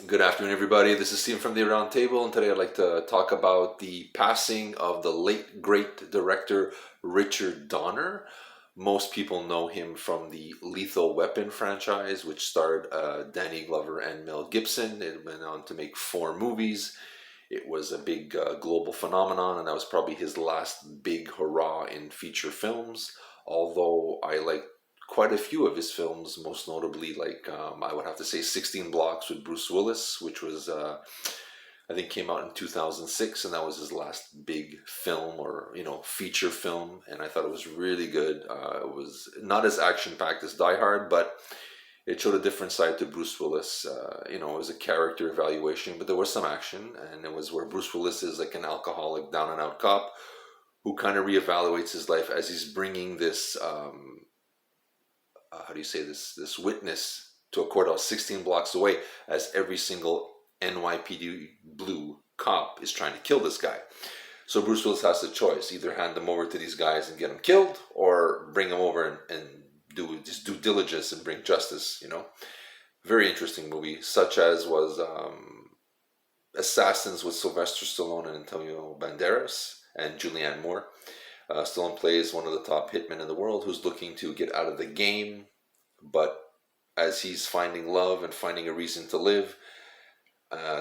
Good afternoon, everybody. This is Steve from the Aroundtable, and today I'd like to talk about the passing of the late great director Richard Donner. Most people know him from the Lethal Weapon franchise, which starred Danny Glover and Mel Gibson. It went on to make four movies. It was a big global phenomenon, and that was probably his last big hurrah in feature films. Although I like quite a few of his films, most notably, I would have to say 16 Blocks with Bruce Willis, which was, I think, came out in 2006, and that was his last big film or, feature film. And I thought it was really good. It was not as action packed as Die Hard, but it showed a different side to Bruce Willis. It was a character evaluation, but there was some action, and it was where Bruce Willis is like an alcoholic, down and out cop who kind of reevaluates his life as he's bringing this, how do you say this witness to a courthouse 16 blocks away, as every single NYPD blue cop is trying to kill this guy. So Bruce Willis has a choice: either hand them over to these guys and get them killed, or bring them over and do just due diligence and bring justice. Very interesting movie, such as was Assassins with Sylvester Stallone and Antonio Banderas and Julianne Moore. Stallone plays one of the top hitmen in the world who's looking to get out of the game, but as he's finding love and finding a reason to live,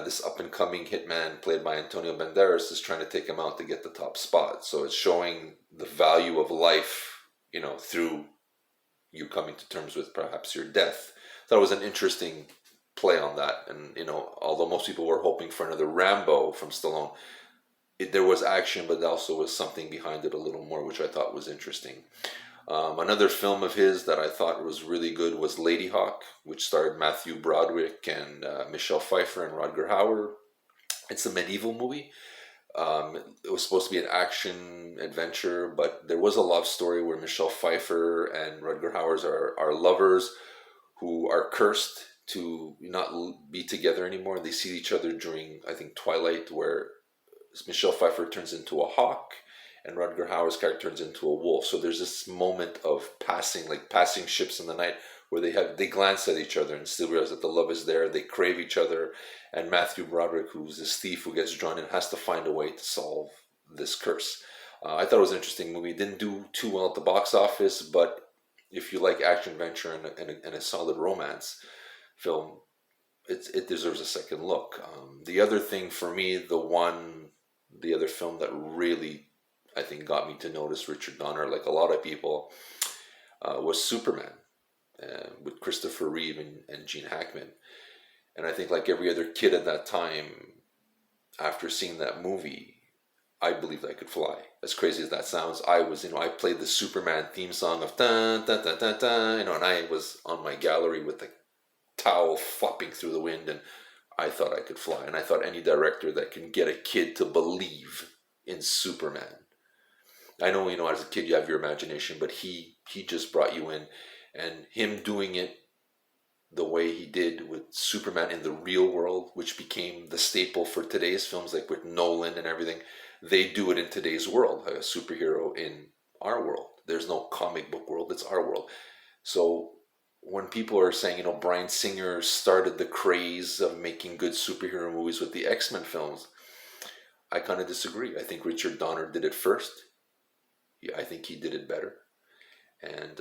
this up and coming hitman played by Antonio Banderas is trying to take him out to get the top spot. So it's showing the value of life, through you coming to terms with perhaps your death. That was an interesting play on that. And, although most people were hoping for another Rambo from Stallone, there was action, but also was something behind it a little more, which I thought was interesting. Another film of his that I thought was really good was Lady Hawk, which starred Matthew Broderick and Michelle Pfeiffer and Rodger Hauer. It's a medieval movie. It was supposed to be an action adventure, but there was a love story where Michelle Pfeiffer and Rodger Hauer are lovers who are cursed to not be together anymore. They see each other during, I think, Twilight, where Michelle Pfeiffer turns into a hawk and Rutger Hauer's character turns into a wolf. So there's this moment of passing ships in the night, where they glance at each other and still realize that the love is there. They crave each other, and Matthew Broderick, who's this thief who gets drawn in, has to find a way to solve this curse. I thought it was an interesting movie. It didn't do too well at the box office, but if you like action adventure and a solid romance film, it deserves a second look. The other thing for me, the other film that really, I think, got me to notice Richard Donner, like a lot of people, was Superman, with Christopher Reeve and Gene Hackman. And I think, like every other kid at that time, after seeing that movie, I believed I could fly. As crazy as that sounds, I played the Superman theme song of dun dun dun dun dun, and I was on my gallery with the towel flopping through the wind, and I thought I could fly. And I thought any director that can get a kid to believe in Superman. I know, as a kid you have your imagination, but he just brought you in, and him doing it the way he did with Superman in the real world, which became the staple for today's films, like with Nolan and everything. They do it in today's world, a superhero in our world. There's no comic book world, it's our world. So when people are saying, Bryan Singer started the craze of making good superhero movies with the X-Men films, I kind of disagree. I think Richard Donner did it first. I think he did it better. And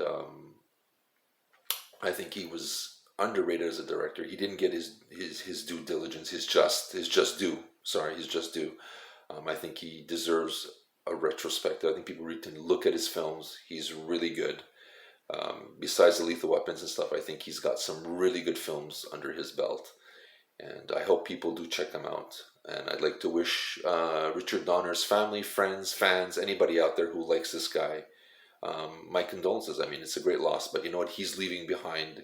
I think he was underrated as a director. He didn't get his due diligence, his just due. Sorry, his just due. I think he deserves a retrospective. I think people can look at his films. He's really good. Besides the Lethal Weapons and stuff, I think he's got some really good films under his belt, and I hope people do check them out. And I'd like to wish Richard Donner's family, friends, fans, anybody out there who likes this guy, my condolences. I mean, it's a great loss, but you know what? He's leaving behind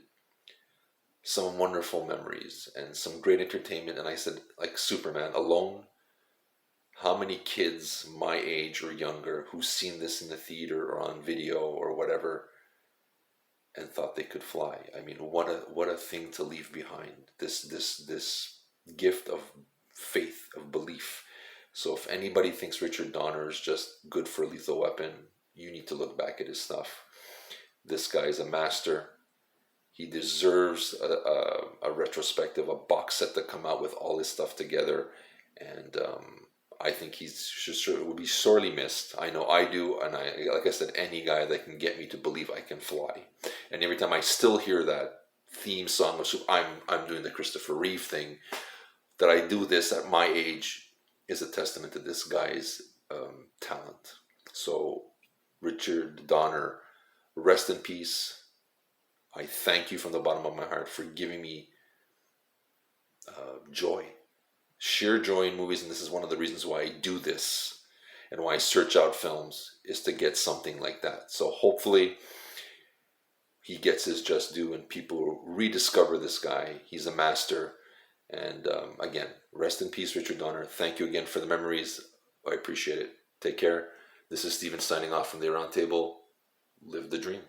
some wonderful memories and some great entertainment. And I said, like Superman alone, how many kids my age or younger who've seen this in the theater or on video or whatever and thought they could fly? I mean, what a thing to leave behind. This gift of faith, of belief. So if anybody thinks Richard Donner is just good for Lethal Weapon, you need to look back at his stuff. This guy is a master. He deserves a retrospective, a box set to come out with all his stuff together. And I think would be sorely missed. I know I do, and like I said, any guy that can get me to believe I can fly. And every time I still hear that theme song of I'm doing the Christopher Reeve thing, that I do this at my age is a testament to this guy's talent. So, Richard Donner, rest in peace. I thank you from the bottom of my heart for giving me joy, sheer joy in movies, and this is one of the reasons why I do this and why I search out films, is to get something like that. So hopefully he gets his just due and people rediscover this guy. He's a master. And again, rest in peace, Richard Donner. Thank you again for the memories. I appreciate it. Take care. This is Steven signing off from the Aroundtable. Live the dream.